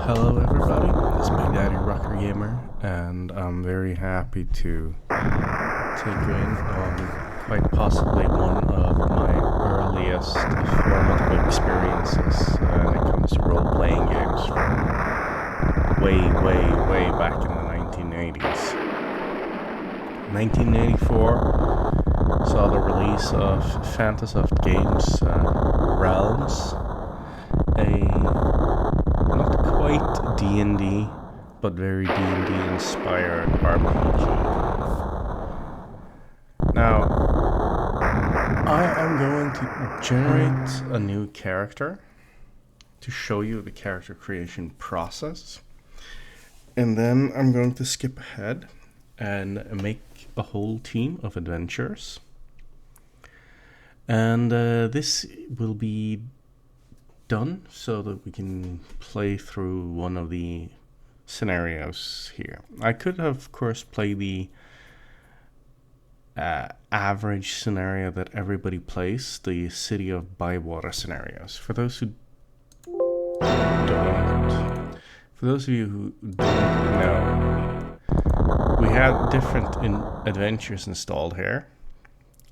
Hello everybody, it's Big Daddy Rocker Gamer, and I'm very happy to take you in on quite possibly one of my earliest formative experiences when it comes to role-playing games from way back in the 1980s. 1984 saw the release of Fantasoft Games' Realmz, a not quite D&D, but very D&D inspired RPG. Now, I am going to generate a new character to show you the character creation process. And then I'm going to skip ahead and make a whole team of adventurers. And this will be done so that we can play through one of the scenarios here. I could have, of course, play the average scenario that everybody plays, the City of Bywater scenarios. For those of you who don't know, we have different adventures installed here,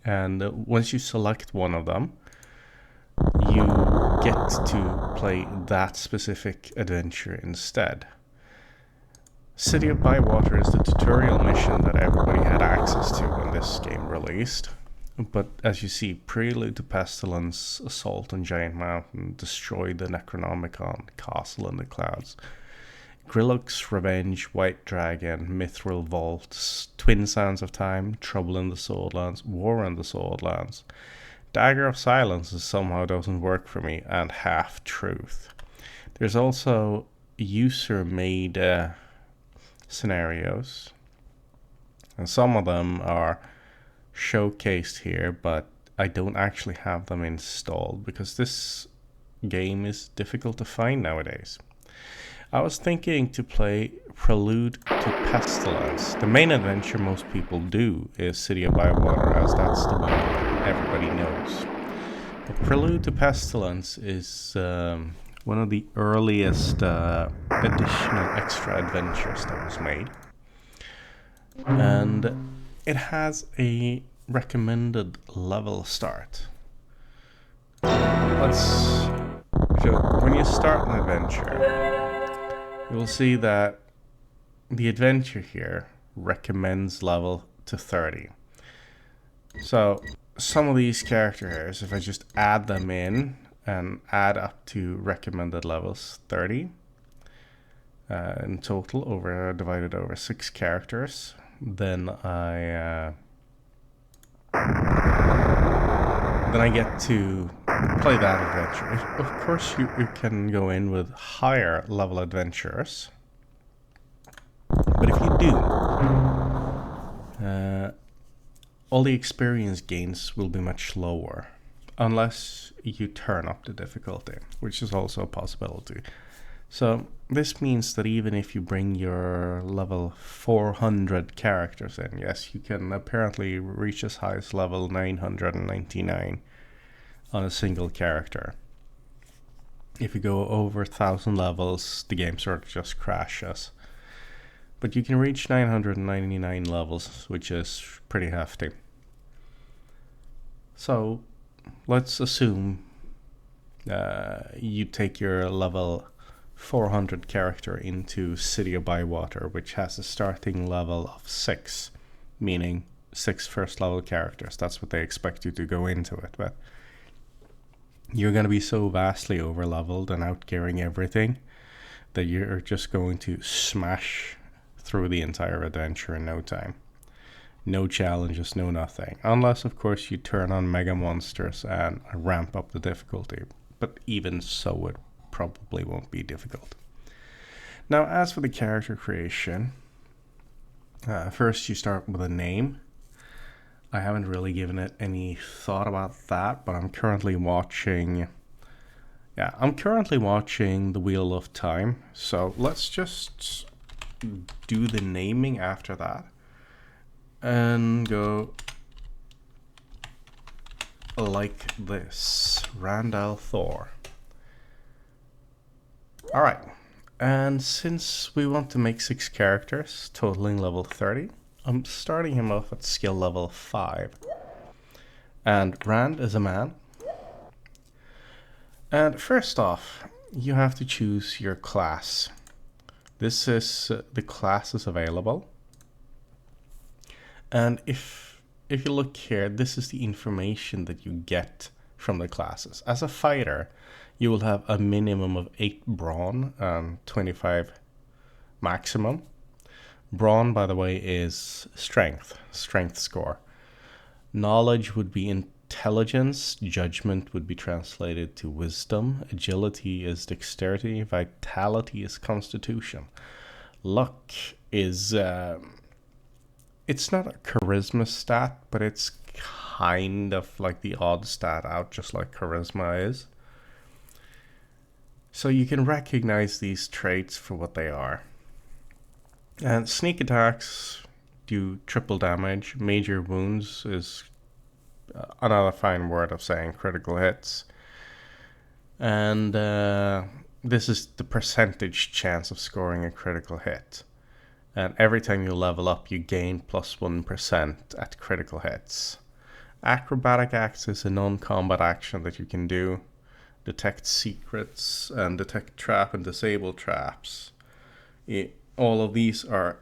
and once you select one of them, you get to play that specific adventure instead. City of Bywater is the tutorial mission that everybody had access to when this game released. But as you see, Prelude to Pestilence, Assault on Giant Mountain, Destroy the Necronomicon, Castle in the Clouds, Grillok's Revenge, White Dragon, Mithril Vaults, Twin Sands of Time, Trouble in the Swordlands, War in the Swordlands, Dagger of Silence somehow doesn't work for me, and Half Truth. There's also user-made scenarios, and some of them are showcased here, but I don't actually have them installed because this game is difficult to find nowadays. I was thinking to play Prelude to Pestilence. The main adventure most people do is City of Bywater, as that's the one everybody knows. But Prelude to Pestilence is one of the earliest additional extra adventures that was made. And it has a recommended level start. When you start an adventure, you will see that the adventure here recommends level to 30. So some of these characters, if I just add them in and add up to recommended levels 30 in total, divided over 6 characters, then I get to play that adventure. Of course, you can go in with higher level adventurers, but if you do, all the experience gains will be much lower, unless you turn up the difficulty, which is also a possibility. So this means that even if you bring your level 400 characters in, yes, you can apparently reach as high as level 999 on a single character. If you go over 1,000 levels, the game sort of just crashes. But you can reach 999 levels, which is pretty hefty. So let's assume you take your level 400 character into City of Bywater, which has a starting level of 6, meaning 6 first level characters. That's what they expect you to go into it, but you're going to be so vastly over leveled and outgearing everything that you're just going to smash through the entire adventure in no time. No challenges, no nothing. Unless, of course, you turn on mega monsters and ramp up the difficulty. But even so, it probably won't be difficult. Now, as for the character creation, first you start with a name. I haven't really given it any thought about that, but I'm currently watching The Wheel of Time. So let's just do the naming after that and go like this. Randall Thor. All right. And since we want to make 6 characters, totaling level 30, I'm starting him off at skill level 5. And Rand is a man. And first off, you have to choose your class. This is the classes available. And if you look here, this is the information that you get from the classes. As a fighter, you will have a minimum of 8 brawn and 25 maximum. Brawn, by the way, is strength score. Knowledge would be intelligence, judgment would be translated to wisdom, agility is dexterity, vitality is constitution. Luck is, it's not a charisma stat, but it's kind of like the odd stat out, just like charisma is. So you can recognize these traits for what they are. And sneak attacks do triple damage. Major wounds is another fine word of saying critical hits. And this is the percentage chance of scoring a critical hit. And every time you level up, you gain plus 1% at critical hits. Acrobatic acts is a non-combat action that you can do. Detect secrets and detect trap and disable traps. All of these are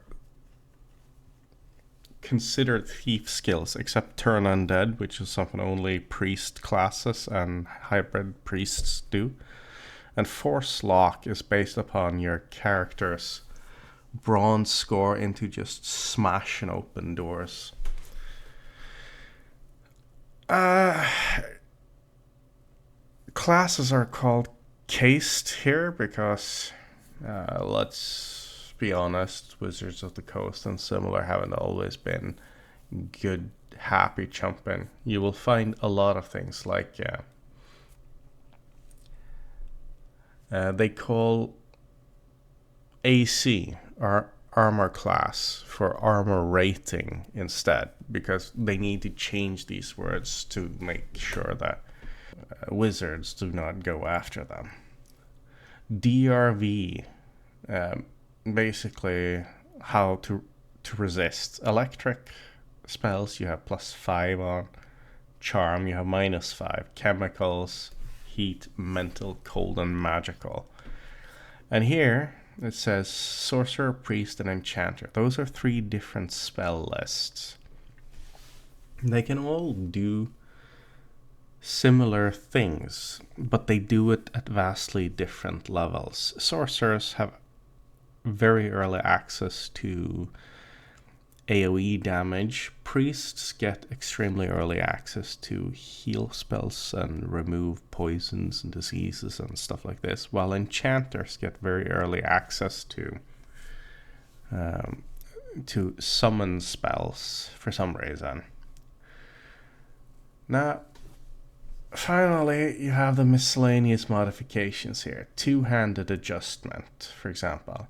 considered thief skills, except turn undead, which is something only priest classes and hybrid priests do. And force lock is based upon your character's brawn score into just smashing open doors. Classes are called cased here because, let's be honest, Wizards of the Coast and similar haven't always been good, happy chumping. You will find a lot of things like they call AC or armor class for armor rating instead, because they need to change these words to make sure that wizards do not go after them. DRV, basically how to resist. Electric spells you have +5 on. Charm you have -5. Chemicals, heat, mental, cold, and magical. And here it says sorcerer, priest, and enchanter. Those are 3 different spell lists. They can all do similar things, but they do it at vastly different levels. Sorcerers have very early access to AoE damage. Priests get extremely early access to heal spells and remove poisons and diseases and stuff like this, while enchanters get very early access to summon spells for some reason. Now, finally, you have the miscellaneous modifications here. Two-handed adjustment, for example.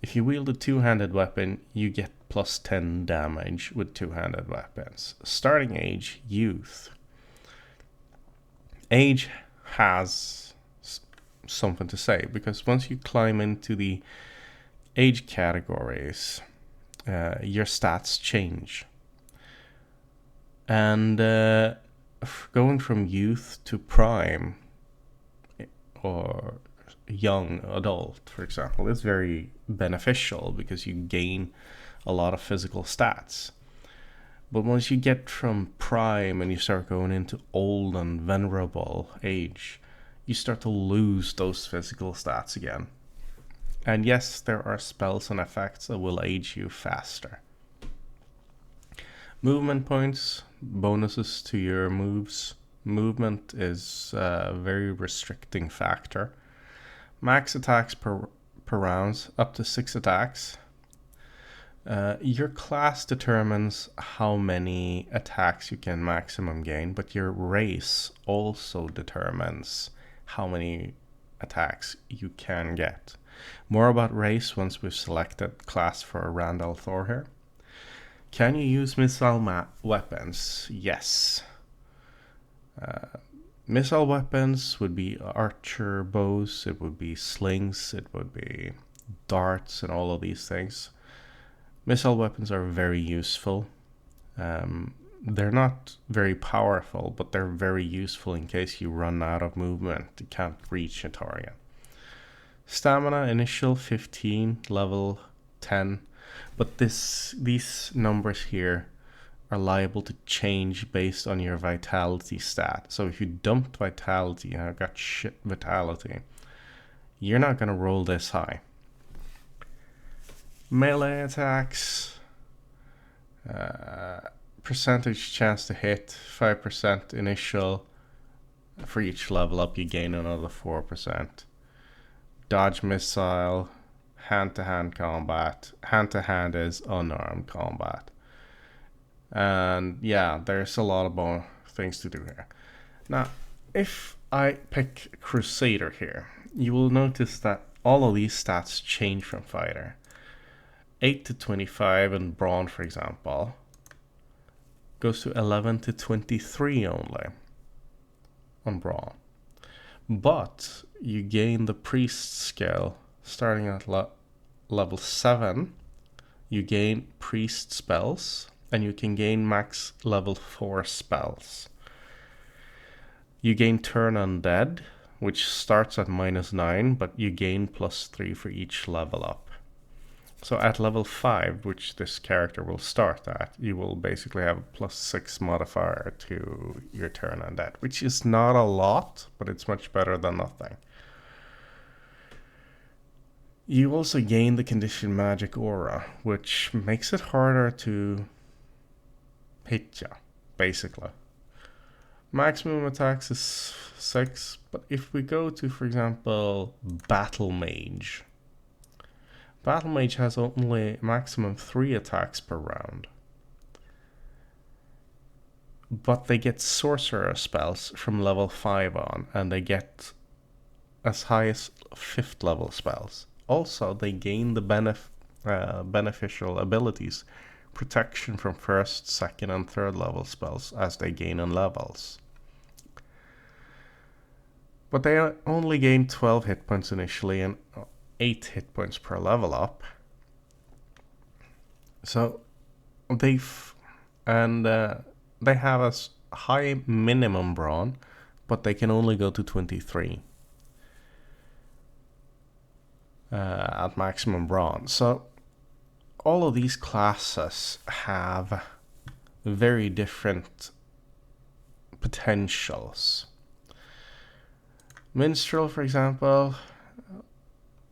If you wield a two-handed weapon, you get +10 damage with two-handed weapons. Starting age, youth. Age has something to say, because once you climb into the age categories, your stats change. And going from youth to prime or young adult, for example, is very beneficial because you gain a lot of physical stats. But once you get from prime and you start going into old and venerable age, you start to lose those physical stats again. And yes, there are spells and effects that will age you faster. Movement points, bonuses to your moves. Movement is a very restricting factor. Max attacks per round, up to 6 attacks. Your class determines how many attacks you can maximum gain, but your race also determines how many attacks you can get. More about race once we've selected class for Randall Thor here. Can you use missile weapons? Yes. Missile weapons would be archer bows, it would be slings, it would be darts and all of these things. Missile weapons are very useful. They're not very powerful, but they're very useful in case you run out of movement. You can't reach a target. Stamina initial 15, level 10, but these numbers here are liable to change based on your vitality stat. So if you dumped vitality and I've got shit vitality, you're not gonna roll this high. Melee attacks, percentage chance to hit, 5% initial. For each level up you gain another 4%. Dodge missile, hand-to-hand combat. Hand-to-hand is unarmed combat. And yeah, there's a lot of more things to do here. Now, if I pick Crusader here, you will notice that all of these stats change from fighter. 8 to 25 in Brawn, for example, goes to 11 to 23 only on Brawn. But you gain the Priest skill starting at level 7. You gain Priest spells, and you can gain max level 4 spells. You gain Turn Undead, which starts at -9, but you gain +3 for each level up. So at level 5, which this character will start at, you will basically have a +6 modifier to your Turn Undead, which is not a lot, but it's much better than nothing. You also gain the Condition Magic Aura, which makes it harder to hit ya, basically. Maximum attacks is 6, but if we go to, for example, Battle Mage, Battle Mage has only maximum 3 attacks per round. But they get Sorcerer spells from level 5 on, and they get as high as 5th level spells. Also, they gain the beneficial abilities, protection from 1st, 2nd, and 3rd level spells as they gain on levels. But they only gain 12 hit points initially and 8 hit points per level up. So they have a high minimum brawn, but they can only go to 23 at maximum brawn. So all of these classes have very different potentials. Minstrel, for example,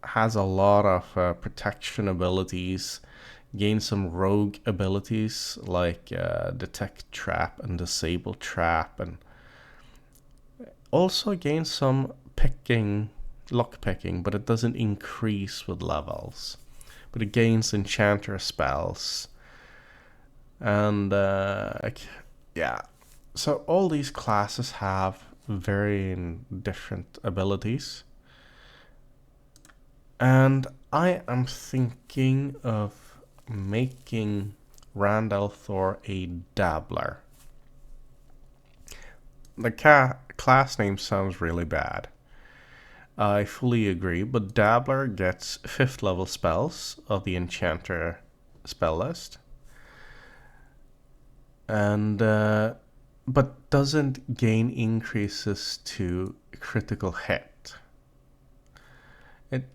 has a lot of protection abilities, gains some rogue abilities like detect trap and disable trap, and also gains some lock picking, but it doesn't increase with levels. But it gains enchanter spells, and yeah. So all these classes have very different abilities. And I am thinking of making Randalthor a Dabbler. The class name sounds really bad. I fully agree, but Dabbler gets 5th level spells of the Enchanter spell list. And but doesn't gain increases to critical hit. It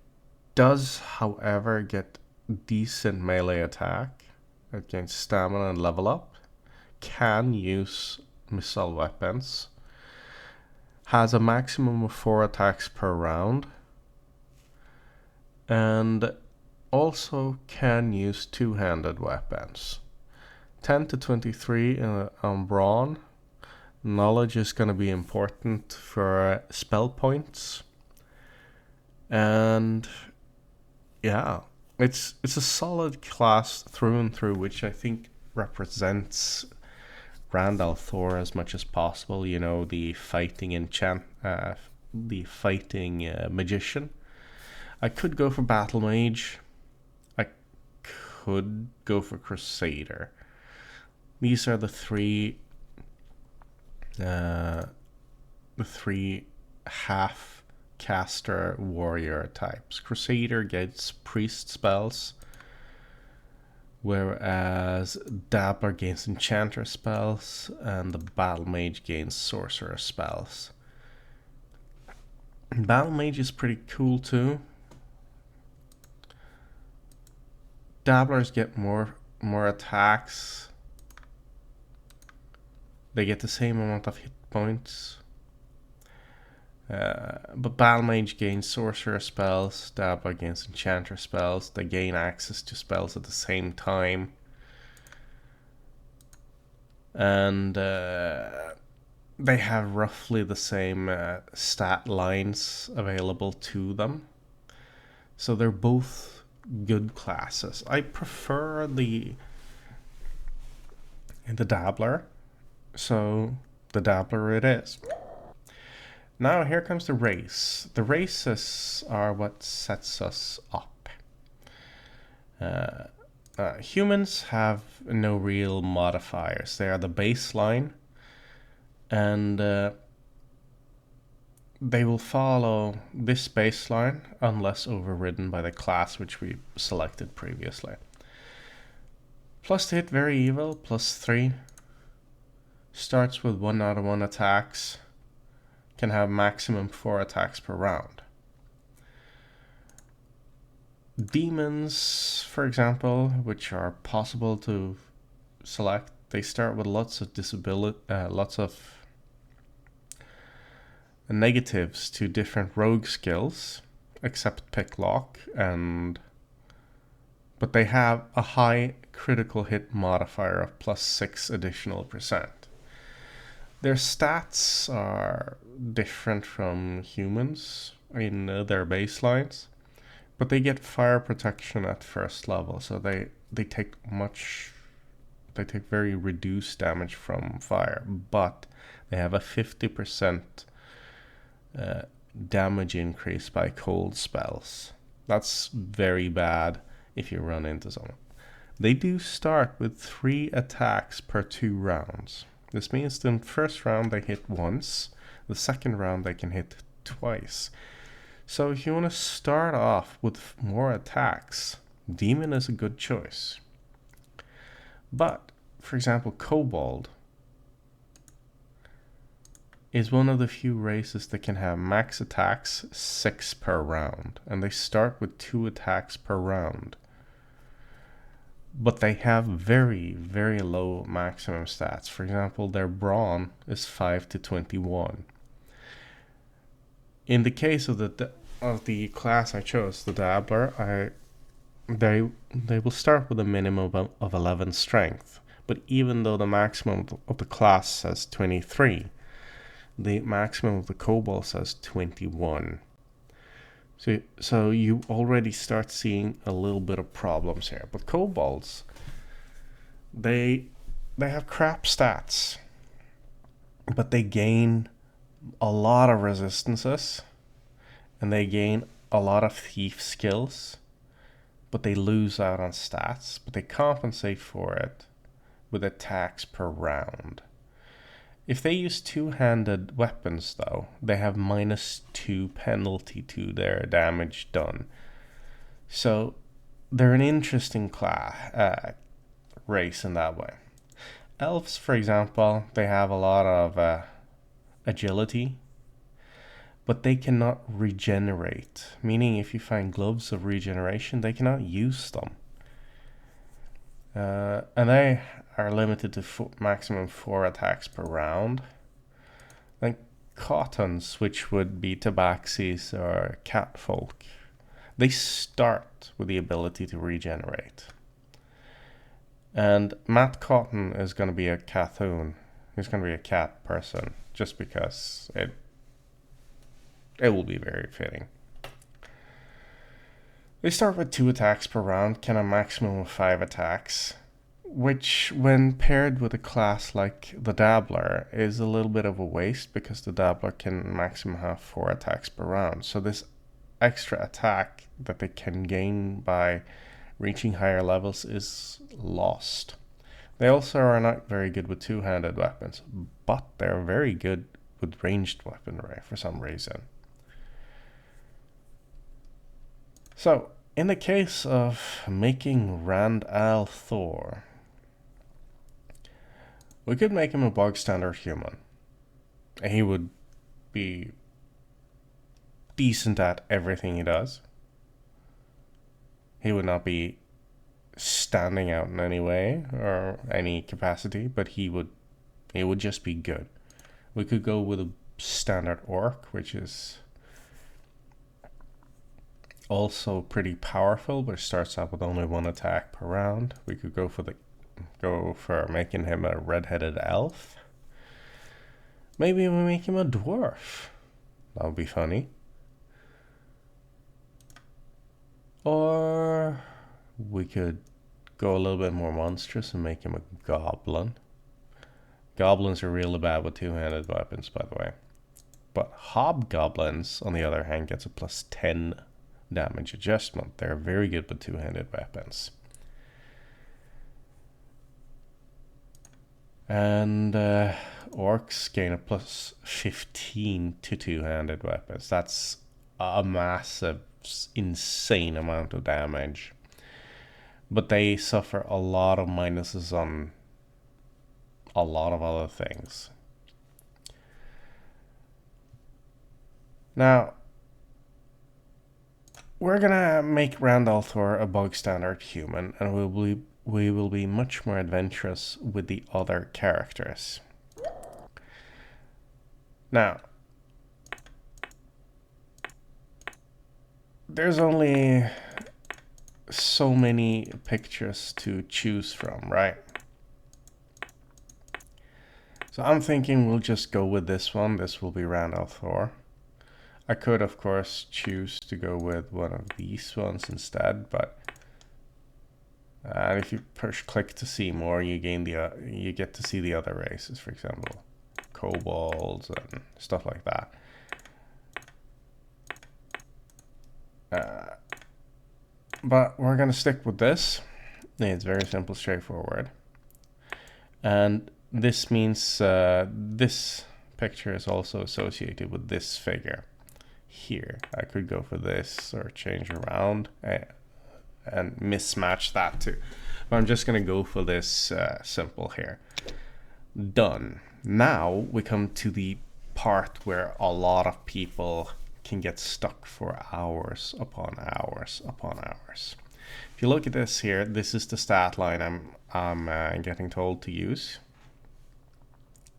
does, however, get decent melee attack against stamina and level up. Can use missile weapons. Has a maximum of 4 attacks per round. And also can use two-handed weapons. 10 to 23 on brawn. Knowledge is going to be important for spell points. And yeah, it's a solid class through and through, which I think represents Randalthor as much as possible. You know, the fighting magician. I could go for Battle Mage. I could go for Crusader. These are the three half caster warrior types. Crusader gets priest spells, whereas Dabbler gains enchanter spells, and the battle mage gains sorcerer spells. Battle mage is pretty cool too. Dabblers get more attacks. They get the same amount of hit points. But Battle Mage gains Sorcerer spells, Dabbler gains Enchanter spells. They gain access to spells at the same time. And they have roughly the same stat lines available to them. So they're both good classes. I prefer the Dabbler. So the Dabbler it is. Now here comes the race. The races are what sets us up. Humans have no real modifiers. They are the baseline, and they will follow this baseline unless overridden by the class which we selected previously. Plus to hit very evil, +3. Starts with 1 out of 1 attacks. Can have maximum 4 attacks per round. Demons, for example, which are possible to select, they start with lots of negatives to different rogue skills, except pick lock, but they have a high critical hit modifier of +6 additional %. Their stats are different from humans in their baselines, but they get fire protection at first level, so they take very reduced damage from fire, but they have a 50% damage increase by cold spells. That's very bad if you run into someone. They do start with 3 attacks per 2 rounds. This means the first round they hit once, the second round they can hit twice. So if you want to start off with more attacks, Demon is a good choice. But, for example, Kobold is one of the few races that can have max attacks 6 per round, and they start with 2 attacks per round. But they have very, very low maximum stats. For example, their brawn is 5 to 21. In the case of the class I chose, the Dabbler, they will start with a minimum of 11 strength. But even though the maximum of the class says 23, the maximum of the Kobold says 21. So you already start seeing a little bit of problems here. But Kobolds, they have crap stats, but they gain a lot of resistances, and they gain a lot of thief skills, but they lose out on stats, but they compensate for it with attacks per round. If they use two-handed weapons, though, they have -2 penalty to their damage done. So they're an interesting race in that way. Elves, for example, they have a lot of agility, but they cannot regenerate. Meaning if you find gloves of regeneration, they cannot use them. And they are limited to maximum 4 attacks per round. Then Cottons, which would be Tabaxis or Catfolk, they start with the ability to regenerate. And Matt Cotton is going to be a Cathoon. He's going to be a cat person, just because it will be very fitting. They start with 2 attacks per round, can have a maximum of 5 attacks, which, when paired with a class like the Dabbler, is a little bit of a waste, because the Dabbler can maximum have 4 attacks per round. So this extra attack that they can gain by reaching higher levels is lost. They also are not very good with two-handed weapons, but they're very good with ranged weaponry for some reason. So, in the case of making Randall Thor, we could make him a bog standard human. He would be decent at everything he does. He would not be standing out in any way or any capacity, but he would just be good. We could go with a standard orc, which is also pretty powerful, but it starts out with only one attack per round. We could go for making him a red-headed elf. Maybe we make him a dwarf. That would be funny. Or we could go a little bit more monstrous and make him a goblin. Goblins are really bad with two-handed weapons, by the way. But hobgoblins, on the other hand, gets a plus 10 damage adjustment. They're very good with two-handed weapons. And orcs gain a plus 15 to two-handed weapons. That's a massive, insane amount of damage. But they suffer a lot of minuses on a lot of other things. Now, we're gonna make Randall Thor a bog standard human, and we will be much more adventurous with the other characters. Now, there's only so many pictures to choose from, right? So I'm thinking we'll just go with this one. This will be Randall Thor. I could, of course, choose to go with one of these ones instead, but if you click to see more, you get to see the other races, for example, kobolds and stuff like that. But we're gonna stick with this. It's very simple, straightforward, and this means this picture is also associated with this figure here. I could go for this or change around and mismatch that too. But I'm just going to go for this simple here. Done. Now we come to the part where a lot of people can get stuck for hours upon hours upon hours. If you look at this here, this is the stat line I'm getting told to use.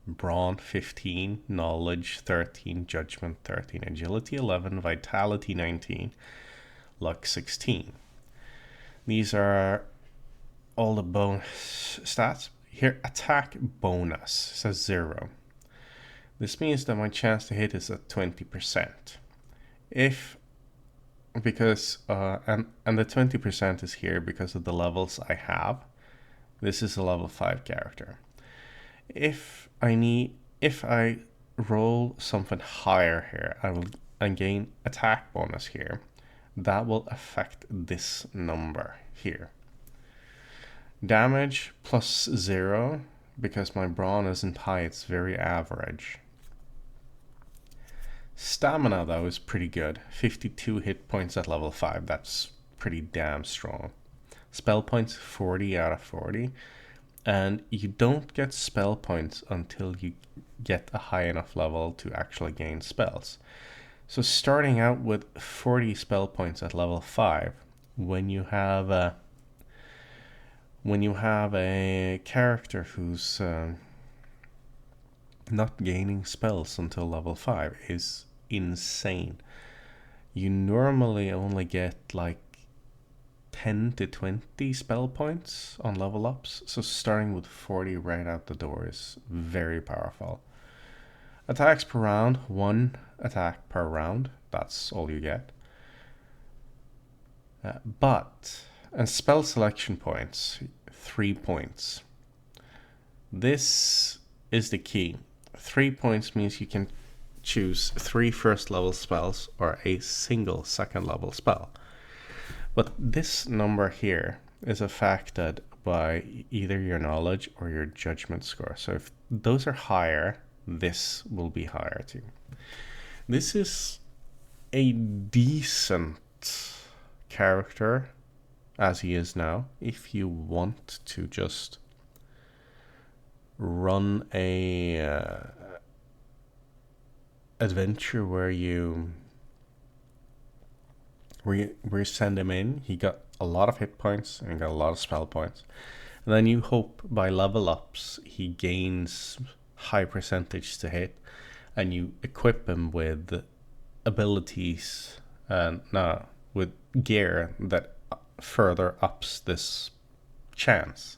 Brawn 15, knowledge 13, judgment 13, agility 11, vitality 19, luck 16. These are all the bonus stats. Here, attack bonus says 0. This means that my chance to hit is at 20%. And the 20% is here because of the levels I have. This is a level 5 character. If I roll something higher here, I will gain attack bonus here. That will affect this number here. Damage plus 0, because my brawn isn't high, it's very average. Stamina, though, is pretty good. 52 hit points at level 5, that's pretty damn strong. Spell points, 40 out of 40. And you don't get spell points until you get a high enough level to actually gain spells. So starting out with 40 spell points at level 5, when you have a character who's not gaining spells until level 5 is insane. You normally only get like 10 to 20 spell points on level ups, so starting with 40 right out the door is very powerful. Attacks per round, 1 attack per round, that's all you get. And spell selection points, 3 points. This is the key. 3 points means you can choose 3 first level spells or a single second level spell. But this number here is affected by either your knowledge or your judgment score. So if those are higher, this will be higher too. This is a decent character as he is now, if you want to just run a adventure where you send him in, he got a lot of hit points and he got a lot of spell points, and then you hope by level ups he gains high percentage to hit, and you equip him with abilities with gear that further ups this chance.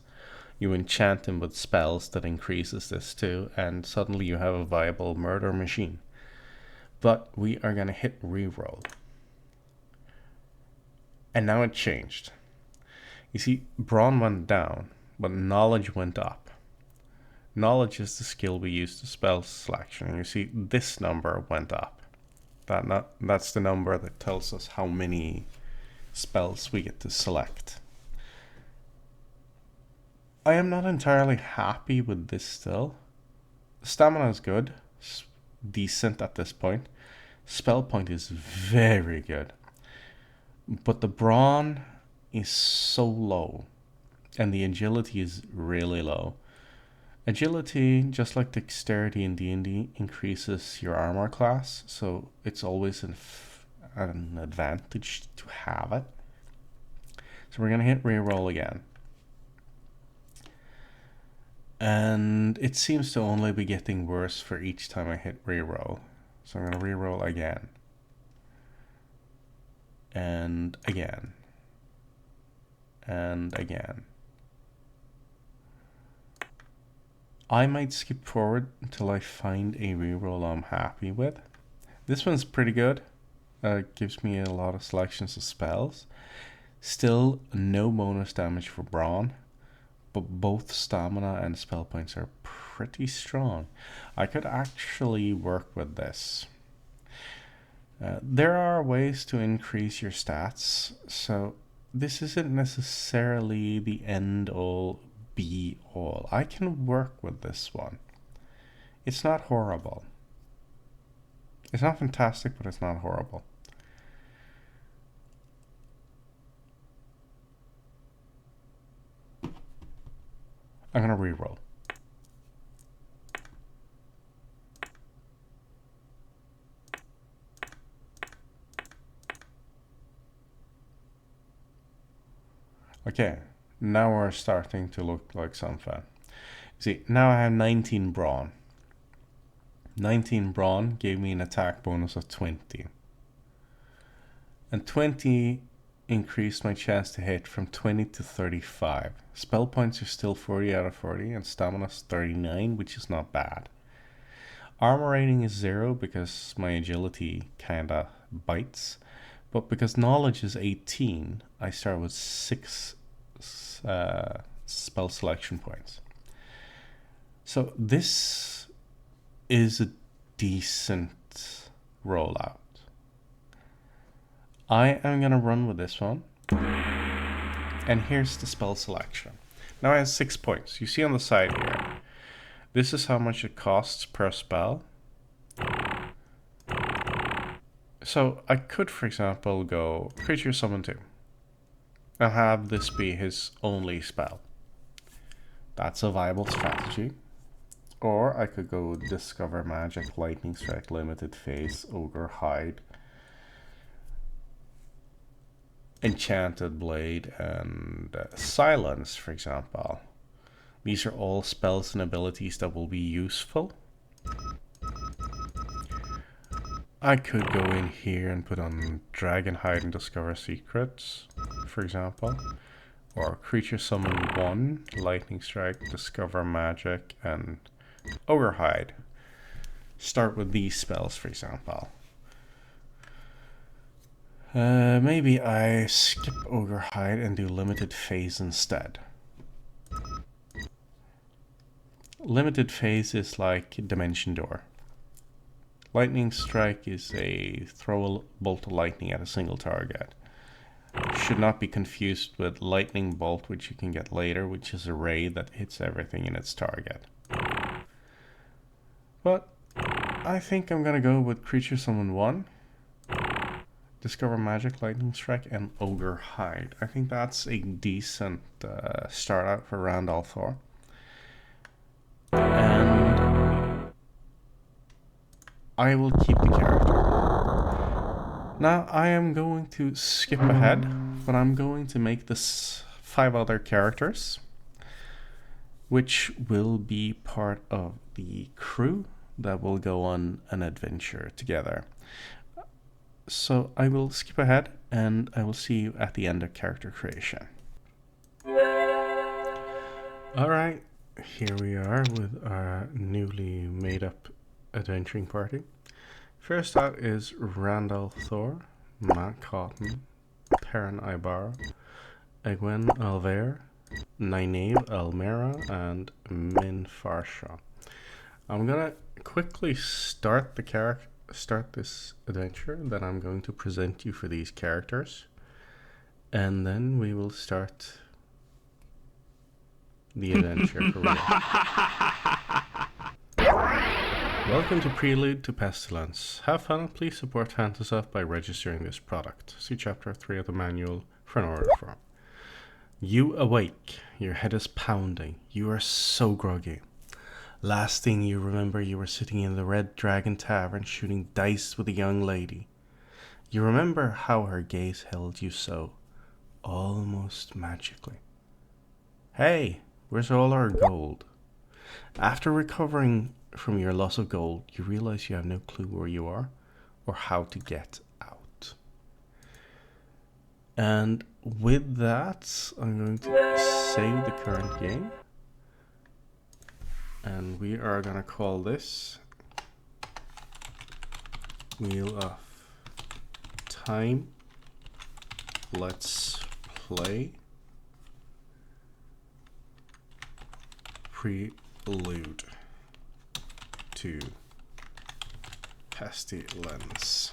You enchant him with spells that increases this too, and suddenly you have a viable murder machine. But we are gonna hit reroll. And now it changed. You see, brawn went down, but knowledge went up. Knowledge is the skill we use to spell selection. You see, this number went up. That's the number that tells us how many spells we get to select. I am not entirely happy with this still. Stamina is good, decent at this point. Spell point is very good. But the brawn is so low, and the agility is really low. Agility, just like dexterity in D&D, increases your armor class, so it's always an advantage to have it. So we're gonna hit reroll again. And it seems to only be getting worse for each time I hit reroll. So I'm gonna reroll again. And again. And again. I might skip forward until I find a reroll I'm happy with. This one's pretty good. Gives me a lot of selections of spells. Still no bonus damage for brawn, but both stamina and spell points are pretty strong. I could actually work with this. There are ways to increase your stats, so this isn't necessarily the end all be all. I can work with this one. It's not horrible. It's not fantastic, but it's not horrible. I'm gonna reroll. Okay, now we're starting to look like some fun. See, now I have 19 brawn. 19 brawn gave me an attack bonus of 20. And 20 increased my chance to hit from 20 to 35. Spell points are still 40 out of 40, and stamina's 39, which is not bad. Armor rating is 0 because my agility kinda bites. But because knowledge is 18, I start with 6 spell selection points. So this is a decent rollout. I am gonna run with this one. And here's the spell selection. Now I have 6 points. You see on the side here. This is how much it costs per spell. So I could, for example, go Creature Summon 2 and have this be his only spell. That's a viable strategy. Or I could go Discover Magic, Lightning Strike, Limited Phase, Ogre Hide, Enchanted Blade, and Silence, for example. These are all spells and abilities that will be useful. I could go in here and put on Dragon Hide and Discover Secrets, for example. Or Creature Summon 1, Lightning Strike, Discover Magic, and Ogre Hide. Start with these spells, for example. Maybe I skip Ogre Hide and do Limited Phase instead. Limited Phase is like Dimension Door. Lightning Strike is a throw a bolt of lightning at a single target. Should not be confused with Lightning Bolt, which you can get later, which is a ray that hits everything in its target. But I think I'm gonna go with Creature Summon 1. Discover Magic, Lightning Strike, and Ogre Hide. I think that's a decent start out for Randall Thor. And I will keep the character. Now I am going to skip ahead, but I'm going to make this 5 other characters, which will be part of the crew that will go on an adventure together. So I will skip ahead and I will see you at the end of character creation. Alright, here we are with our newly made up adventuring party. First out is Randall Thor, Matt Cotton, Perrin Ibarra, Egwene Alver, Nynaeve Almera, and Min Farshaw. I'm gonna quickly start this adventure, then I'm going to present you for these characters, and then we will start the adventure for real. Welcome to Prelude to Pestilence. Have fun and please support Fantasoft by registering this product. See chapter 3 of the manual for an order form. You awake. Your head is pounding. You are so groggy. Last thing you remember, you were sitting in the Red Dragon Tavern shooting dice with a young lady. You remember how her gaze held you so, almost magically. Hey, where's all our gold? After recovering from your loss of gold, you realize you have no clue where you are or how to get out. And with that, I'm going to save the current game. And we are going to call this Wheel of Time. Let's play Prelude to Pestilence.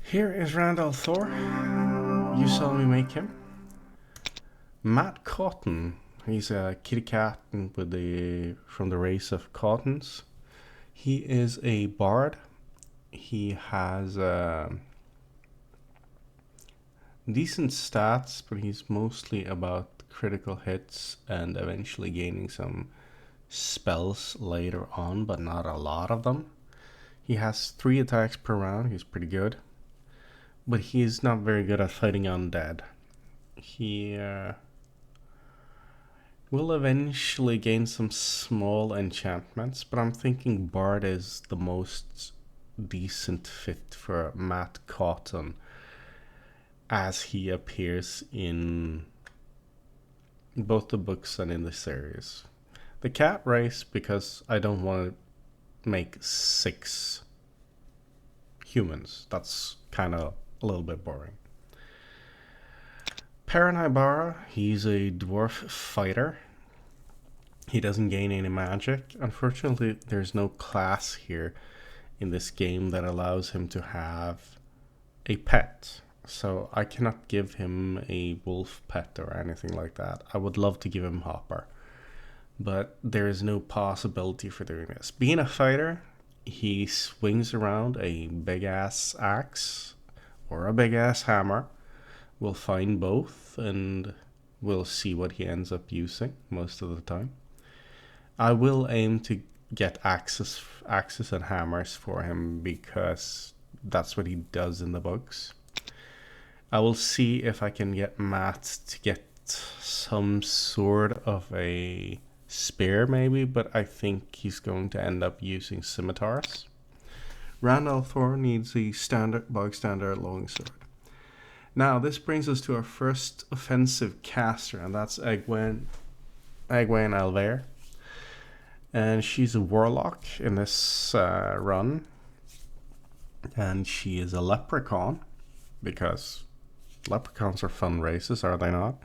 Here is Randall Thor. You saw me make him. Matt Cotton. He's a kitty cat from the race of Cottons. He is a bard. He has decent stats, but he's mostly about critical hits and eventually gaining some spells later on, but not a lot of them. He has 3 attacks per round. He's pretty good, but he's not very good at fighting undead. He will eventually gain some small enchantments, but I'm thinking Bard is the most decent fit for Matt Cotton as he appears in both the books and in the series. The cat race, because I don't want to make 6 humans. That's kind of a little bit boring. Perrin Ibarra, he's a dwarf fighter. He doesn't gain any magic. Unfortunately, there's no class here in this game that allows him to have a pet. So I cannot give him a wolf pet or anything like that. I would love to give him Hopper, but there is no possibility for doing this. Being a fighter, he swings around a big-ass axe or a big-ass hammer. We'll find both, and we'll see what he ends up using most of the time. I will aim to get axes and hammers for him, because that's what he does in the books. I will see if I can get Matt to get some sort of a spear, maybe, but I think he's going to end up using scimitars. Randall Thor needs a bog standard longsword. Now, this brings us to our first offensive caster, and that's Egwene Alver. And she's a warlock in this run. And she is a leprechaun, because leprechauns are fun races, are they not?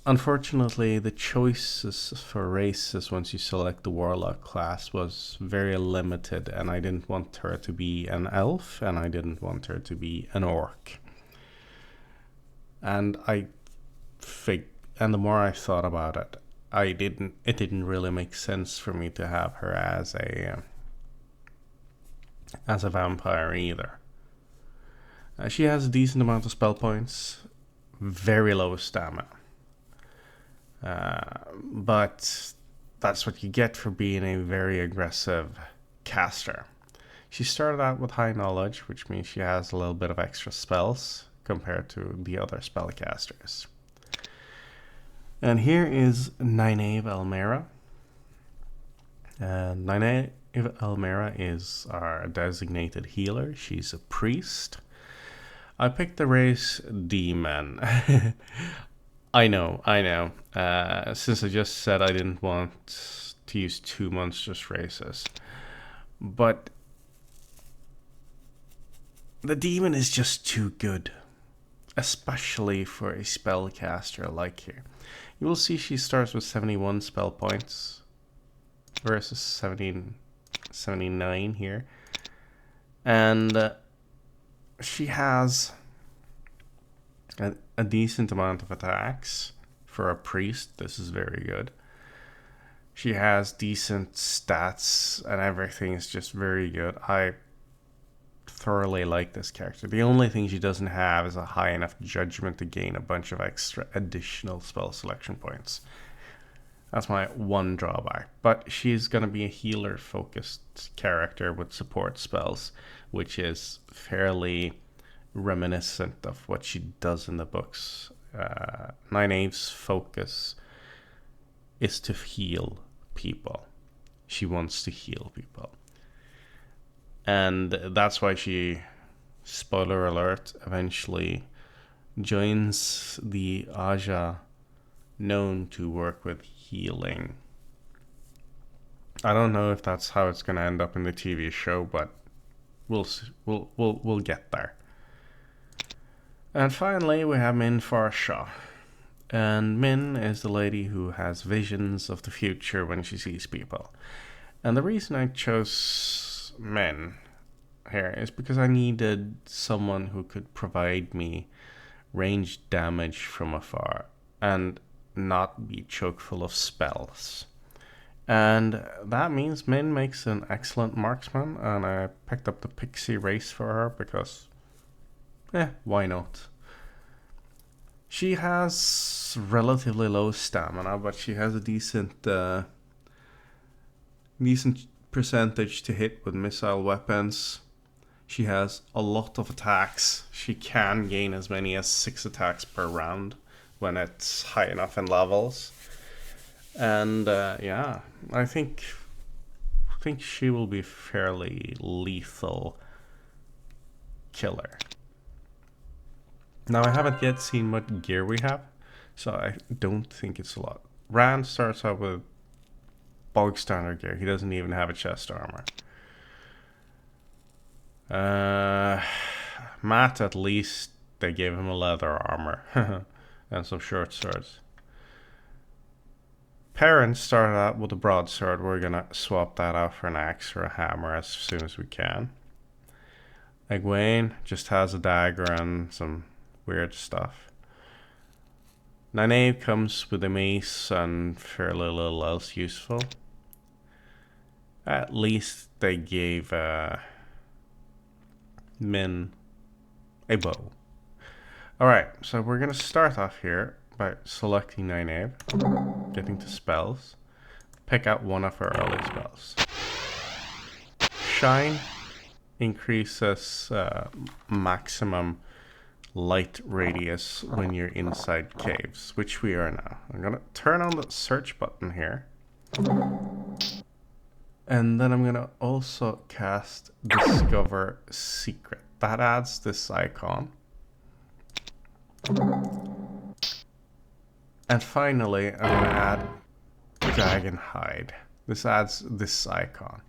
Unfortunately, the choices for races once you select the warlock class was very limited, and I didn't want her to be an elf, and I didn't want her to be an orc. And the more I thought about it, it didn't really make sense for me to have her as as a vampire either. She has a decent amount of spell points, very low stamina. But that's what you get for being a very aggressive caster. She started out with high knowledge, which means she has a little bit of extra spells compared to the other spellcasters. And here is Nynaeve Elmera. And Nynaeve Elmera is our designated healer. She's a priest. I picked the race Demon. I know. Since I just said I didn't want to use 2 monstrous races. But the Demon is just too good. Especially for a spellcaster like here. You will see she starts with 71 spell points versus 79 here. And she has a decent amount of attacks. For a priest, this is very good. She has decent stats and everything is just very good. I thoroughly like this character. The only thing she doesn't have is a high enough judgment to gain a bunch of extra additional spell selection points. That's my one drawback. But she's going to be a healer focused character with support spells, which is fairly reminiscent of what she does in the books. Nynaeve's focus is to heal people. She wants to heal people. And that's why she, spoiler alert, eventually joins the Aja known to work with healing. I don't know if that's how it's going to end up in the TV show, but we'll get there. And finally, we have Min Farshaw. And Min is the lady who has visions of the future when she sees people. And the reason I chose Min here is because I needed someone who could provide me ranged damage from afar and not be choke full of spells. And that means Min makes an excellent marksman, and I picked up the pixie race for her because why not? She has relatively low stamina, but she has a decent percentage to hit with missile weapons. She has a lot of attacks. She can gain as many as 6 attacks per round when it's high enough in levels. And I think she will be a fairly lethal killer. Now, I haven't yet seen what gear we have, so I don't think it's a lot. Rand starts out with bog standard gear. He doesn't even have a chest armor. Matt, at least, they gave him a leather armor and some short swords. Parents started out with a broadsword. We're gonna swap that out for an axe or a hammer as soon as we can. Egwene just has a dagger and some weird stuff. Nynaeve comes with a mace and fairly little else useful. At least they gave Min a bow. Alright, so we're gonna start off here by selecting Nynaeve, getting to spells, pick out one of her early spells. Shine increases maximum light radius when you're inside caves, which we are now. I'm gonna turn on the search button here, and then I'm gonna also cast Discover Secret. That adds this icon. And finally, I'm gonna add Dragon Hide. This adds this icon.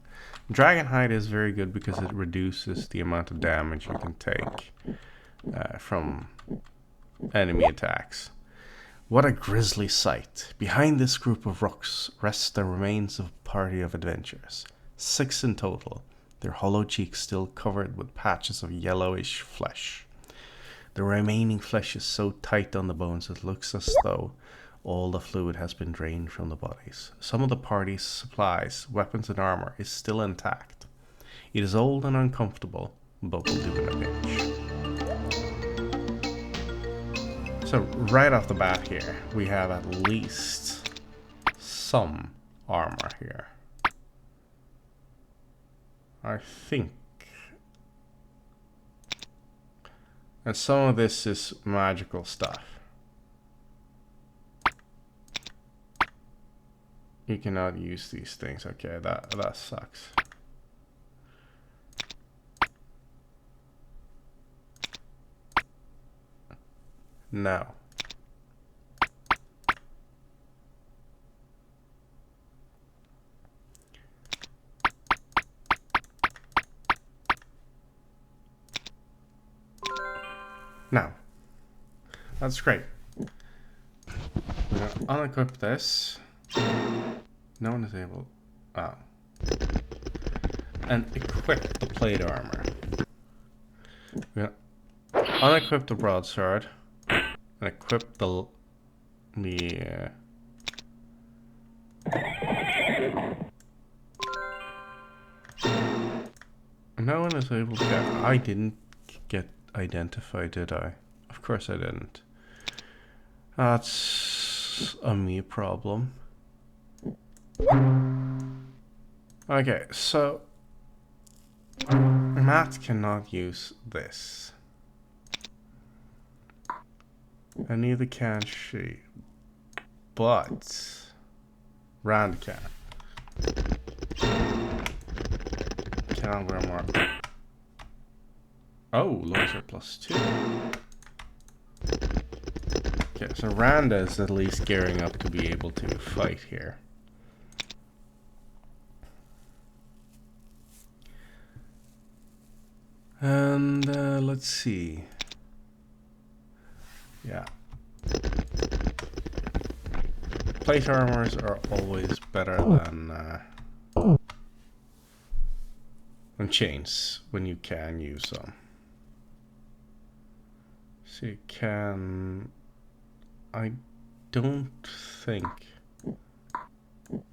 Dragon Hide is very good because it reduces the amount of damage you can take from enemy attacks. What a grisly sight. Behind this group of rocks rests the remains of a party of adventurers. 6 in total, their hollow cheeks still covered with patches of yellowish flesh. The remaining flesh is so tight on the bones it looks as though all the fluid has been drained from the bodies. Some of the party's supplies, weapons and armor is still intact. It is old and uncomfortable, but will do in a pinch. So right off the bat here, we have at least some armor here. I think. And some of this is magical stuff. You cannot use these things. Okay, that sucks. Now. Now. That's great. We're gonna unequip this. No one is able. Oh. And equip the plate armor. We're gonna unequip the broadsword. And equip the no one is able to get. I didn't get identified, did I? Of course I didn't. That's a me problem. Okay, so Matt cannot use this. And neither can she. But Rand can. Can wear more. Oh, laser +2. Okay, so Rand is at least gearing up to be able to fight here. And let's see. Yeah. Plate armors are always better than chains when you can use them. So you can. I don't think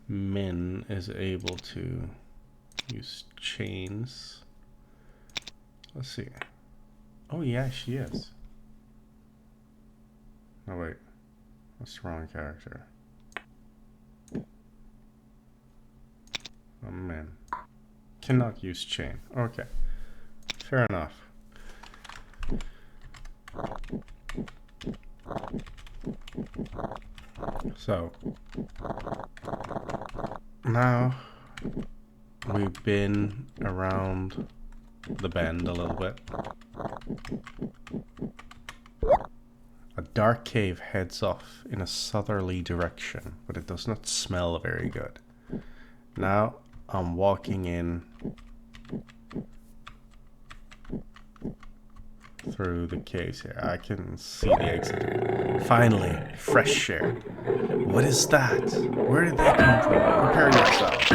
Min is able to use chains. Let's see. Oh yeah, she is. No wait, that's the wrong character. Oh man, cannot use chain. Okay, fair enough. So now we've been around the bend a little bit. A dark cave heads off in a southerly direction, but it does not smell very good. Now I'm walking in through the caves here. I can see the exit. Finally, fresh air. What is that? Where did they come from? Prepare yourself.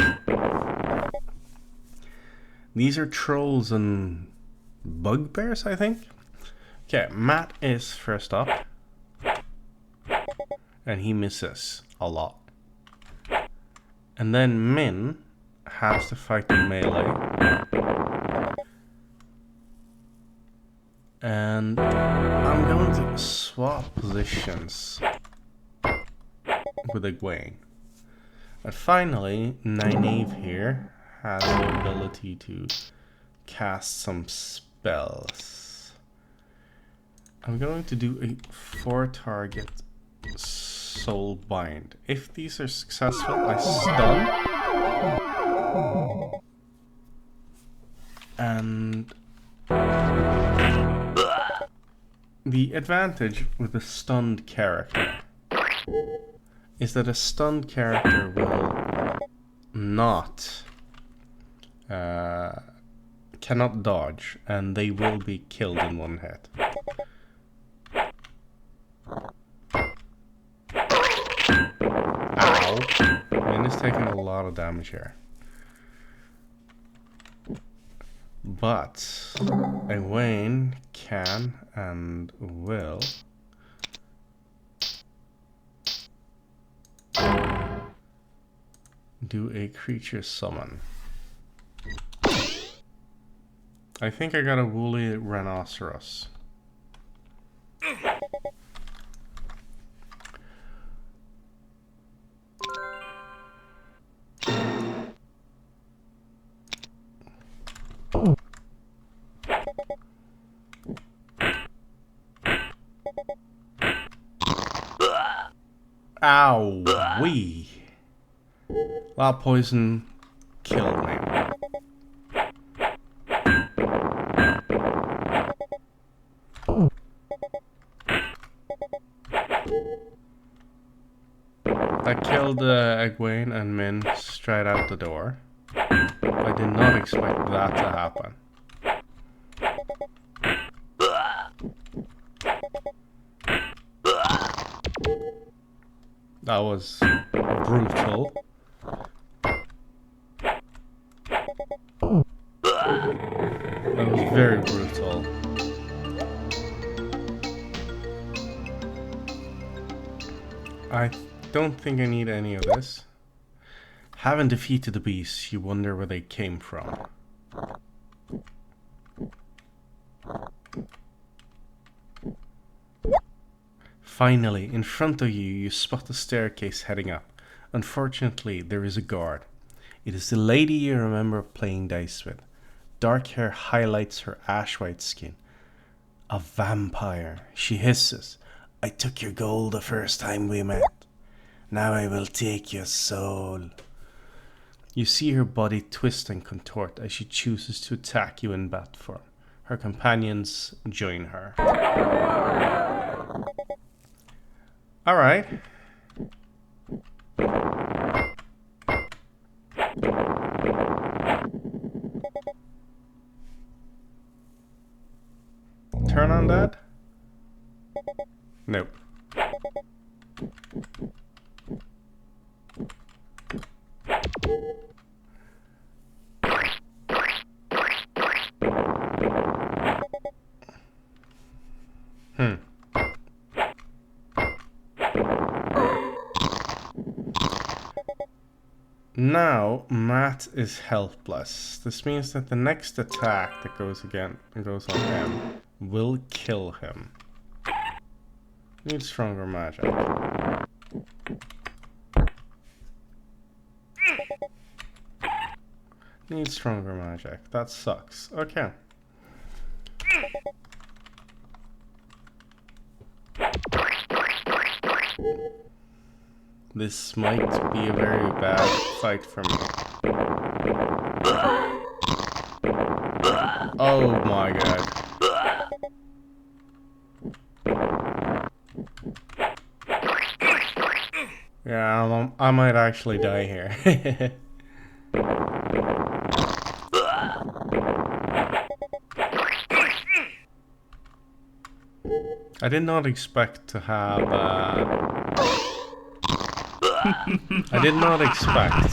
These are trolls and bugbears, I think. Okay, Matt is first up. And he misses a lot. And then Min has to fight the melee. And I'm going to swap positions with Egwene. And finally, Nynaeve here has the ability to cast some spells. I'm going to do a 4-target soul bind. If these are successful, I stun. And the advantage with a stunned character is that a stunned character will not cannot dodge, and they will be killed in one hit. Ow. Min is taking a lot of damage here. But Egwene can and will do a creature summon. I think I got a woolly rhinoceros. Ow, wee. That poison killed me. That killed Egwene and Min straight out the door. I did not expect that to happen. That was brutal. That was very brutal. I don't think I need any of this. Having defeated the beasts, you wonder where they came from. Finally, in front of you, you spot a staircase heading up. Unfortunately, there is a guard. It is the lady you remember playing dice with. Dark hair highlights her ash-white skin. A vampire. She hisses. I took your gold the first time we met. Now I will take your soul. You see her body twist and contort as she chooses to attack you in bat form. Her companions join her. Alright. Turn on that? Nope. Now, Matt is helpless. This means that the next attack that goes on him will kill him. Need stronger magic. Need stronger magic. That sucks. Okay. This might be a very bad fight for me. Oh my god. Yeah, I might actually die here. I did not expect to have I did not expect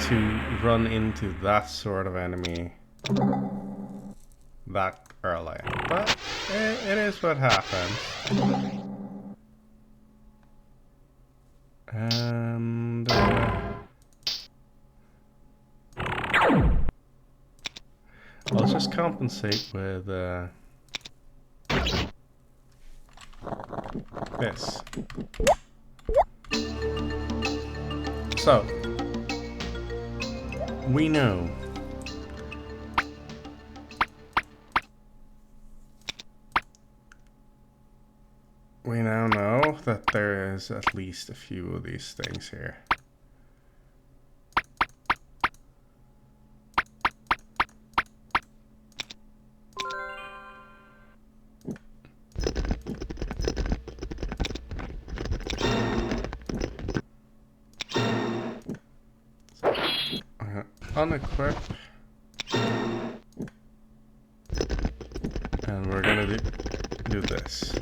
to run into that sort of enemy that early, but it is what happens. And I'll just compensate with this. So, we know now know that there is at least a few of these things here. Unequip, and we're gonna do this.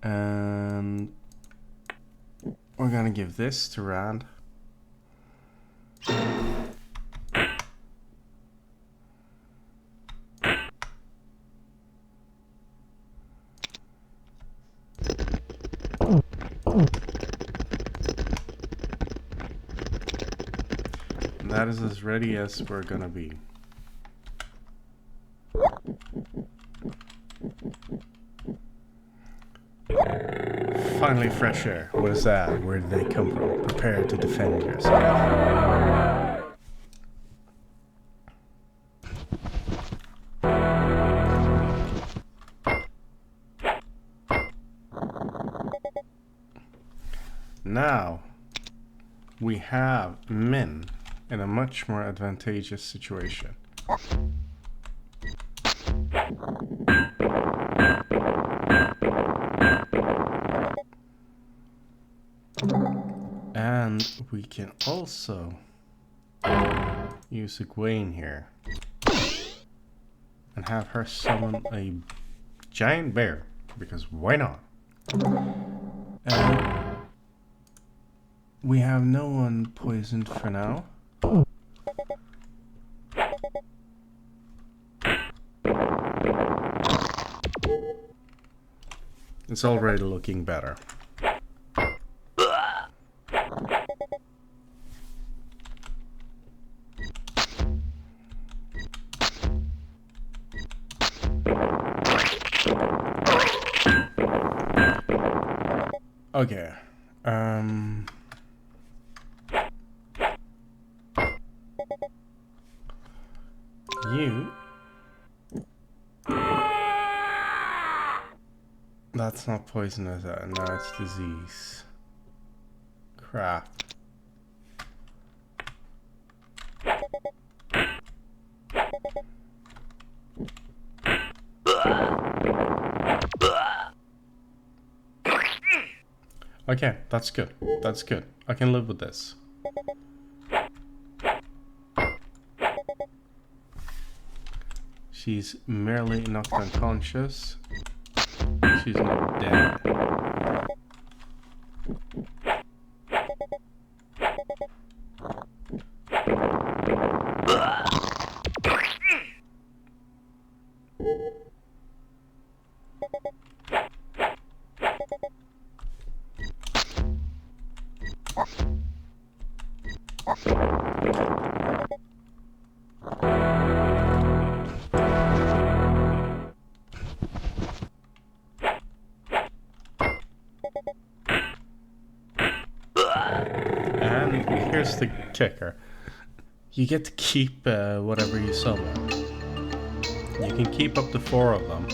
And we're gonna give this to Rand. that is as ready as we're gonna be. Finally, fresh air. What is that? Where did they come from? Prepare to defend yourself. Now, we have Min in a much more advantageous situation. And we can also use Egwene here and have her summon a giant bear, because why not? And we have no one poisoned for now. It's already looking better. Okay. You. That's not poisonous, no, it's disease. Crap. Okay, that's good. That's good. I can live with this. She's merely knocked unconscious. She's not dead. And here's the kicker. You get to keep whatever you summon. You can keep up to 4 of them.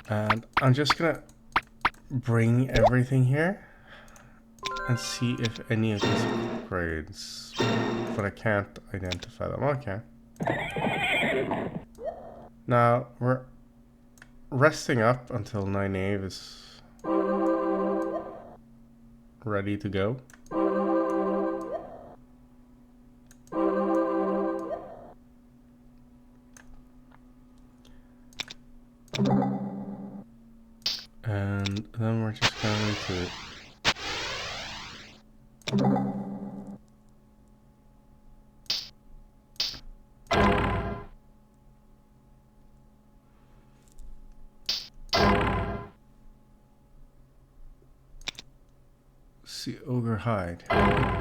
And I'm just gonna bring everything here and see if any of these upgrades, but I can't identify them. Okay. Now we're resting up until Nynaeve is ready to go. And then we're just going to see Ogre Hide.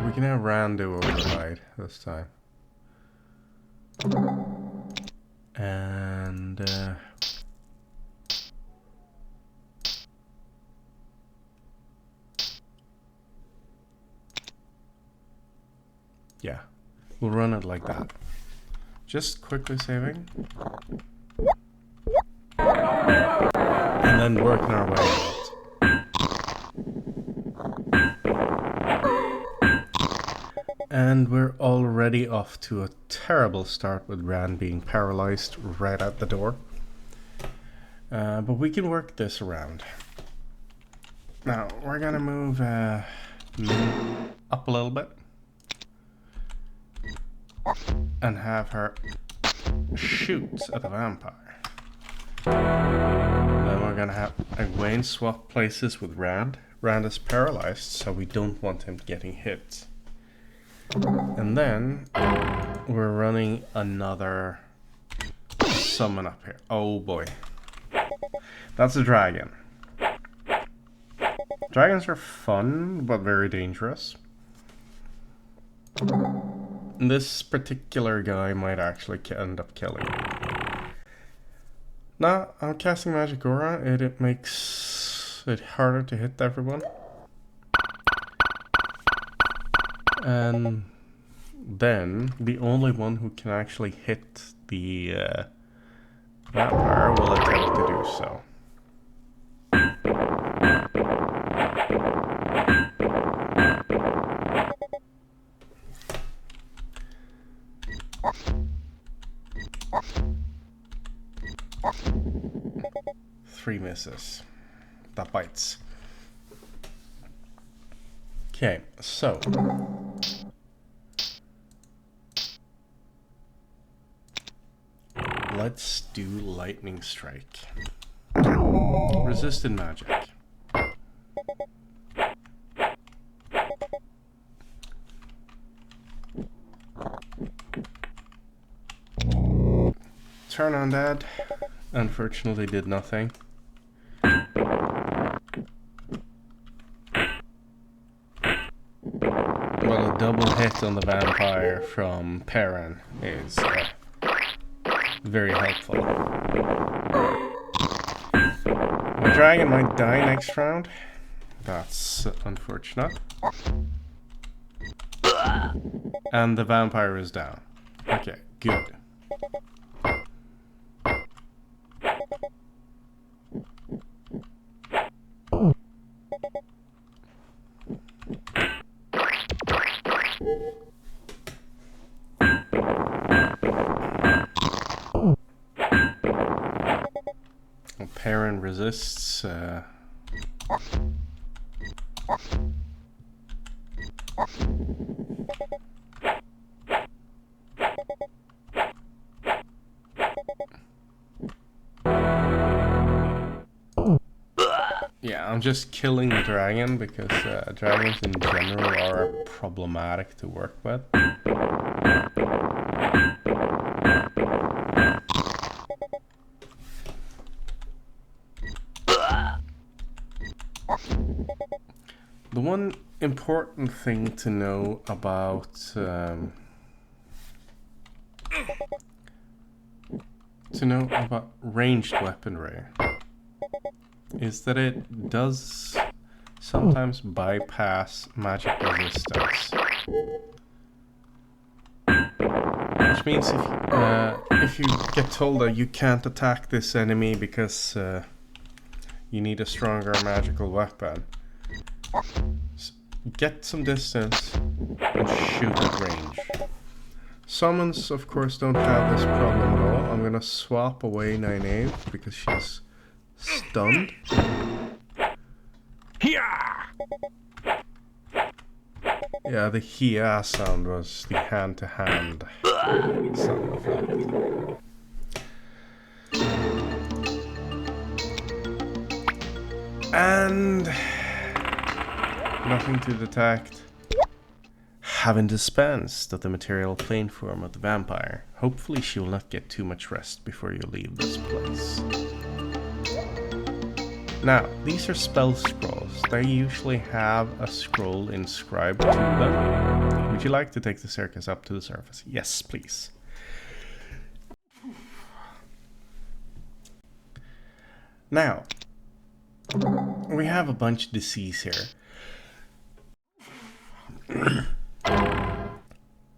We can have Rand do Ogre Hide this time. And yeah, we'll run it like that. Just quickly saving. And then working our way out. And we're already off to a terrible start with Rand being paralyzed right at the door. But we can work this around. Now, we're gonna move Min up a little bit. And have her shoot at the vampire. Then we're gonna have Egwene swap places with Rand. Rand is paralyzed, so we don't want him getting hit. And then we're running another summon up here. Oh boy. That's a dragon. Dragons are fun, but very dangerous. This particular guy might actually end up killing me. Now, I'm casting Magic Aura, it makes it harder to hit everyone. And then, the only one who can actually hit the vampire will attempt to do so. Three misses. That bites. Okay, so let's do Lightning Strike. Resisted magic. Turn Undead. Unfortunately did nothing. Well, a double hit on the vampire from Perrin is very helpful. My dragon might die next round. That's unfortunate. And the vampire is down. Okay, good. Perrin resists. Yeah, I'm just killing the dragon because dragons in general are problematic to work with. The one important thing to know about ranged weaponry is that it does sometimes bypass magic resistance. Which means if you get told that you can't attack this enemy because you need a stronger magical weapon, get some distance and shoot at range. Summons, of course, don't have this problem at all. I'm gonna swap away Nynaeve because she's stunned. Yeah, the "hia" sound was the hand-to-hand sound effect. And nothing to detect. Having dispensed of the material plane form of the vampire, hopefully she will not get too much rest before you leave this place. Now, these are spell scrolls. They usually have a scroll inscribed to them. Would you like to take the circus up to the surface? Yes, please. Now, we have a bunch of disease here.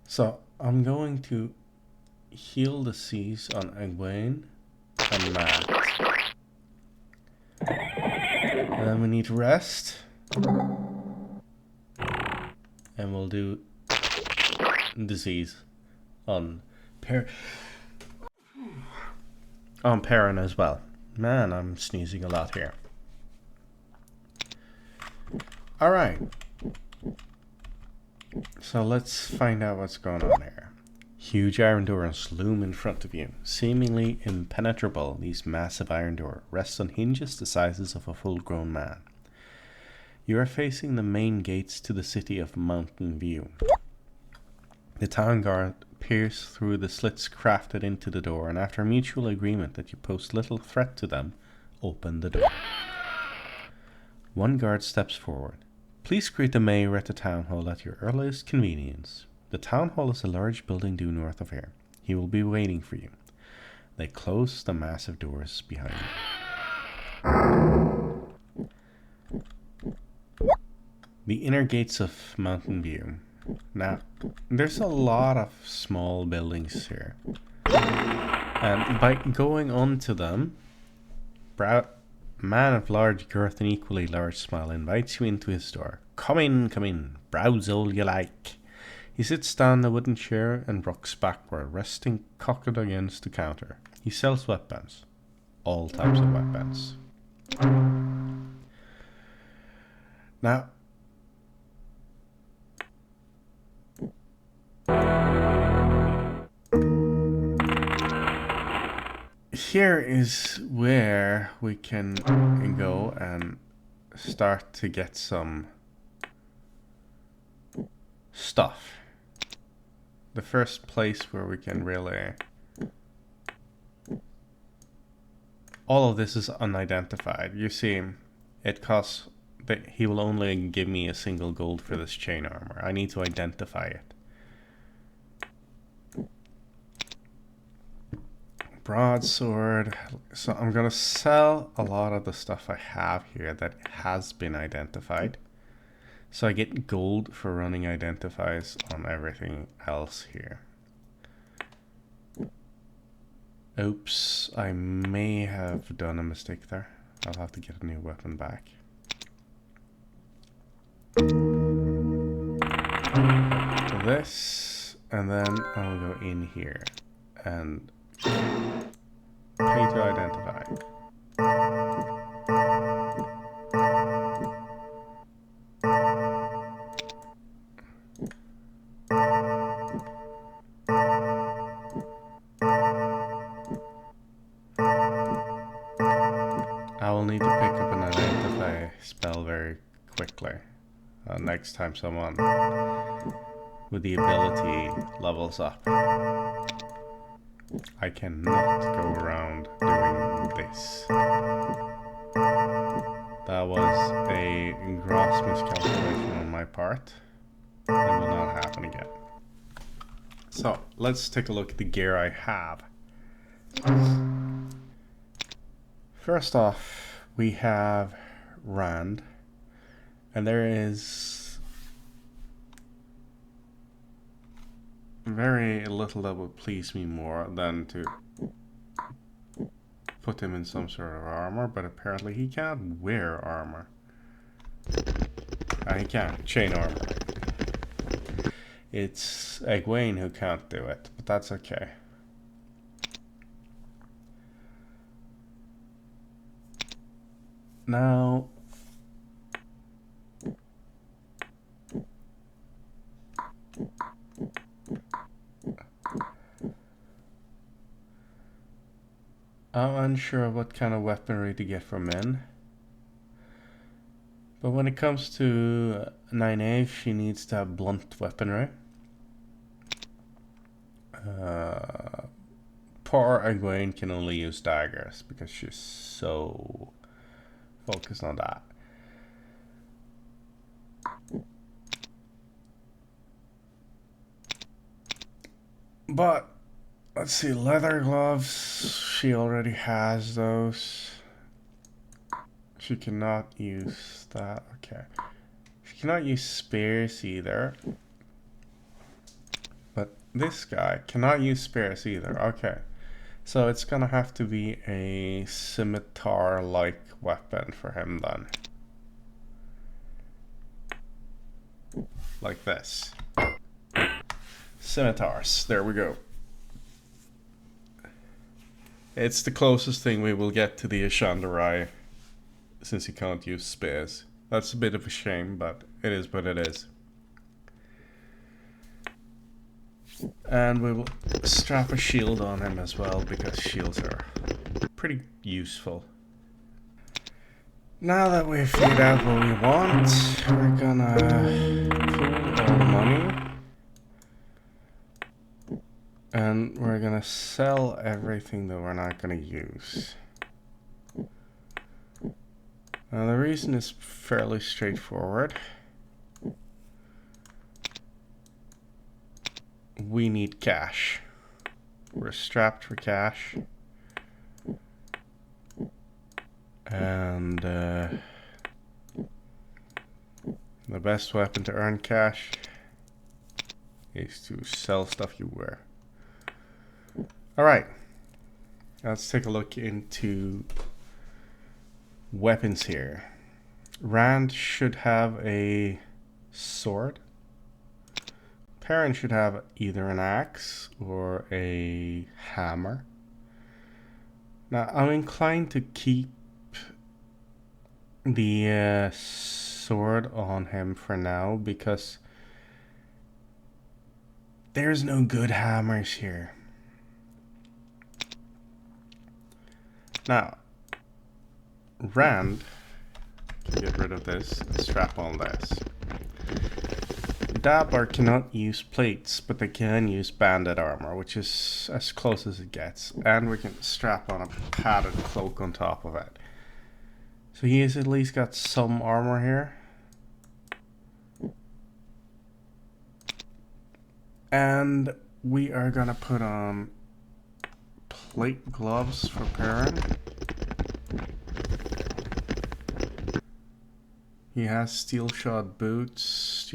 So, I'm going to heal disease on Egwene and Matt. And then we need rest. And we'll do disease on Perrin as well. Man, I'm sneezing a lot here. Alright. So let's find out what's going on here. Huge iron doors loom in front of you. Seemingly impenetrable, these massive iron doors rest on hinges the sizes of a full-grown man. You are facing the main gates to the city of Mountain View. The town guard peers through the slits crafted into the door, and after mutual agreement that you pose little threat to them, open the door. One guard steps forward. Please greet the mayor at the town hall at your earliest convenience. The town hall is a large building due north of here. He will be waiting for you. They close the massive doors behind you. The inner gates of Mountain View. Now, there's a lot of small buildings here. And by going on to them, man of large girth and equally large smile invites you into his store. Come in, browse all you like. He sits down in a wooden chair and rocks backward, resting cocked against the counter. He sells weapons. All types of weapons. Now, here is where we can go and start to get some stuff. The first place where we can really... All of this is unidentified. You see, it costs... He will only give me a single gold for this chain armor. I need to identify it. Broadsword. So I'm gonna sell a lot of the stuff I have here that has been identified. So I get gold for running identifies on everything else here. Oops, I may have done a mistake there. I'll have to get a new weapon back. This, and then I'll go in here and pay to identify. I will need to pick up an identify spell very quickly. Next time someone with the ability levels up. I cannot go around doing this. That was a gross miscalculation on my part. It will not happen again. So, let's take a look at the gear I have. First off, we have Rand. And there is very little that would please me more than to put him in some sort of armor, but apparently he can't wear armor. He can't. Chain armor. It's Egwene who can't do it, but that's okay. Now... I'm unsure of what kind of weaponry to get for men. But when it comes to Nynaeve, she needs to have blunt weaponry. Poor Egwene can only use daggers because she's so focused on that. But let's see, leather gloves, she already has those. She cannot use that, okay. She cannot use spears either. But this guy cannot use spears either, okay. So it's gonna have to be a scimitar-like weapon for him then. Like this. Scimitars, there we go. It's the closest thing we will get to the Ashandarai, since he can't use spears. That's a bit of a shame, but it is what it is. And we will strap a shield on him as well, because shields are pretty useful. Now that we've figured out what we want, we're gonna pool all the money. And we're gonna sell everything that we're not gonna use. The reason is fairly straightforward. We need cash. We're strapped for cash. And the best weapon to earn cash is to sell stuff you wear. Alright, let's take a look into weapons here. Rand should have a sword. Perrin should have either an axe or a hammer. Now, I'm inclined to keep the sword on him for now because there's no good hammers here. Now, Rand can get rid of this and strap on this. Dabbler cannot use plates, but they can use banded armor, which is as close as it gets. And we can strap on a padded cloak on top of it. So he has at least got some armor here. And we are gonna put on plate gloves for Perrin. He has steel-shod boots,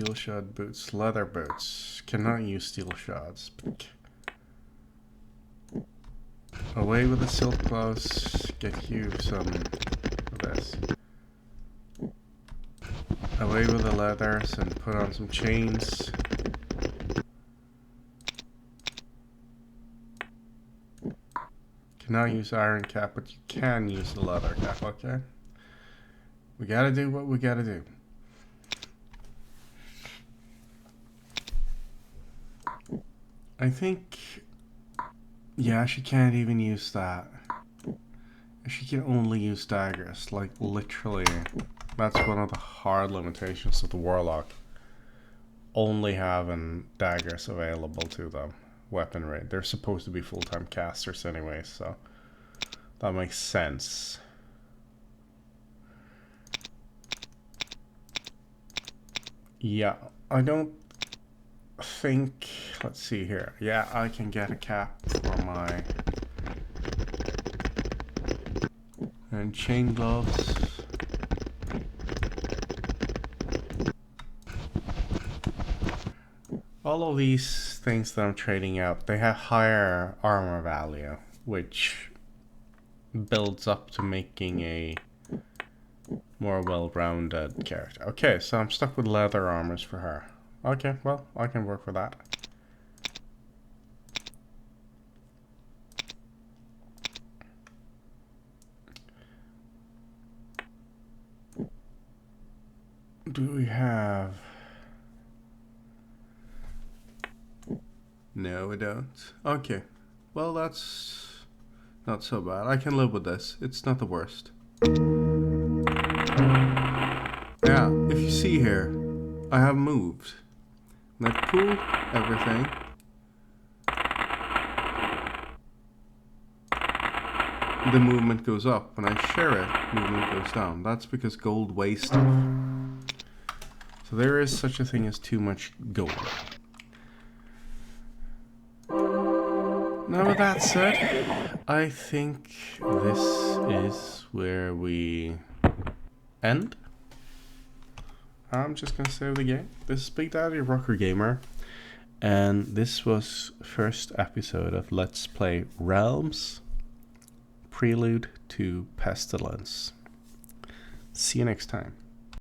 leather boots. Cannot use steel shods. Away with the silk gloves, get you some of this. Away with the leathers and put on some chains. Cannot use iron cap, but you can use the leather cap, okay? We gotta do what we gotta do. I think... yeah, she can't even use that. She can only use daggers, like literally. That's one of the hard limitations of the Warlock. Only having daggers available to them. Weaponry. They're supposed to be full-time casters anyway, so that makes sense. Yeah, I don't think... let's see here. Yeah, I can get a cap for my... and chain gloves. All of these things that I'm trading out, they have higher armor value, which builds up to making a more well-rounded character. Okay, so I'm stuck with leather armors for her. Okay, well, I can work with that. Do we have... no, we don't. Okay, well, that's not so bad. I can live with this. It's not the worst. Yeah, if you see here, I have moved. When I pull everything, the movement goes up. When I share it, movement goes down. That's because gold weighs stuff. So there is such a thing as too much gold. Now with that said, I think this is where we end. I'm just gonna save the game. This is Big Daddy Rocker Gamer, and this was first episode of Let's Play Realmz Prelude to Pestilence. See you next time.